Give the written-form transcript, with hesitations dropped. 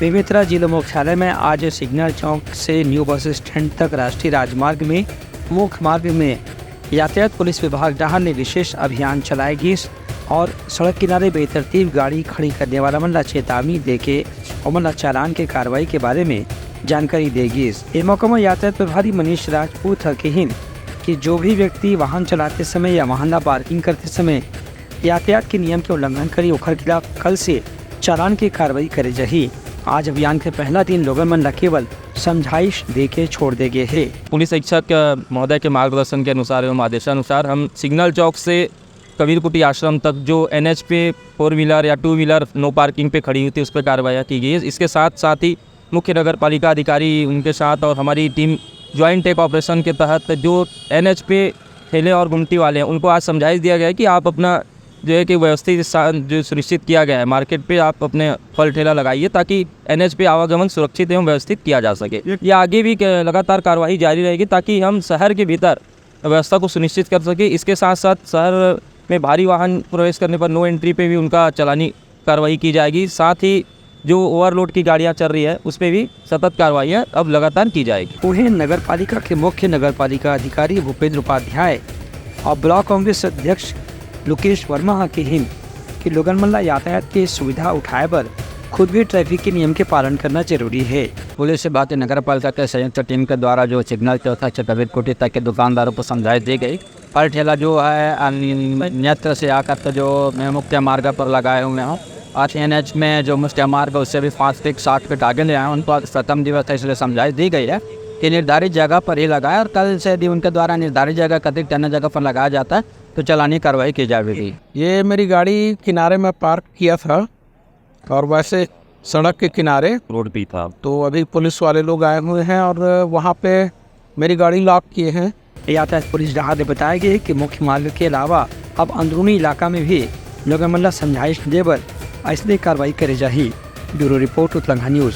बेमेतरा जिला मुख्यालय में आज सिग्नल चौक से न्यू बस स्टैंड तक राष्ट्रीय राजमार्ग में मुख्य मार्ग में यातायात पुलिस विभाग डाहर ने विशेष अभियान चलाएगी और सड़क किनारे बेतरतीब गाड़ी खड़ी करने वाला मल्ला चेतावनी देके और मल्ला चालान के कार्रवाई के बारे में जानकारी देगी। इस मौके में यातायात प्रभारी मनीष राजपूत कहिन कि जो भी व्यक्ति वाहन चलाते समय या वाहन पार्किंग करते समय यातायात के नियम के उल्लंघन करी ओखर खिलाफ कल से चालान की कार्रवाई करे जाही। आज अभियान के पहला दिन लोगन मन ला केवल समझाइश दे के छोड़ दे गए है। पुलिस अधीक्षक महोदय के मार्गदर्शन के अनुसार एवं आदेशानुसार हम सिग्नल चौक से कबीर कुटी आश्रम तक जो NH पे 4 व्हीलर या 2 व्हीलर नो पार्किंग पे खड़ी हुई थी उस पर कार्रवाई की गई है। इसके साथ ही मुख्य नगर पालिका अधिकारी उनके साथ और हमारी टीम ज्वाइंट टेक ऑपरेशन के तहत जो NH पे ठेले और गुमटी वाले हैं उनको आज समझाइश दिया गया है कि आप अपना जो है कि व्यवस्थित जो सुनिश्चित किया गया है मार्केट पे आप अपने फल ठेला लगाइए ताकि NH पे आवागमन सुरक्षित एवं व्यवस्थित किया जा सके। ये आगे भी लगातार कार्रवाई जारी रहेगी ताकि हम शहर के भीतर व्यवस्था को सुनिश्चित कर सके। इसके साथ साथ शहर में भारी वाहन प्रवेश करने पर नो एंट्री पे भी उनका चालानी कार्रवाई की जाएगी। साथ ही जो ओवरलोड की गाड़ियाँ चल रही है उस पर भी सतत कार्रवाई अब लगातार की जाएगी। उन्हें नगर पालिका के मुख्य नगर पालिका अधिकारी भूपेंद्र उपाध्याय और ब्लॉक कांग्रेस अध्यक्ष लोकेश वर्मा के हिन कि लोगन मन ला यातायात की सुविधा उठाए पर खुद भी ट्रैफिक के नियम के पालन करना जरूरी है। पुलिस से बातें नगर पालिका के संयुक्त टीम के द्वारा जो सिग्नल चौथा से कबीर कुटी तक के दुकानदारों को समझाइश दी गई। फल ठेला जो है अन्यत्र से आकर के जो मुख्य मार्ग पर लगाए हुए हों आज NH में जो मुख्य मार्ग है उससे भी 5 फीट 60 फीट आगे ले आए उनको प्रथम दिवस है इसलिए समझाइश दी गई है कि निर्धारित जगह पर ही लगाए और कल से यदि उनके द्वारा निर्धारित जगह अतिरिक्त अन्य जगह पर लगाया जाता है तो चालानी कार्रवाई की जाएगी। ये मेरी गाड़ी किनारे में पार्क किया था और वैसे सड़क के किनारे रोड भी था तो अभी पुलिस वाले लोग आए हुए हैं और वहाँ पे मेरी गाड़ी लॉक किए हैं। यातायात पुलिस डाहर ने बताया गया कि मुख्य मार्ग के अलावा अब अंदरूनी इलाका में भी लोगन मन ला समझाइश देबर ऐसे कार्रवाई करे जाही। ब्यूरो रिपोर्ट उत्तलंघा न्यूज़।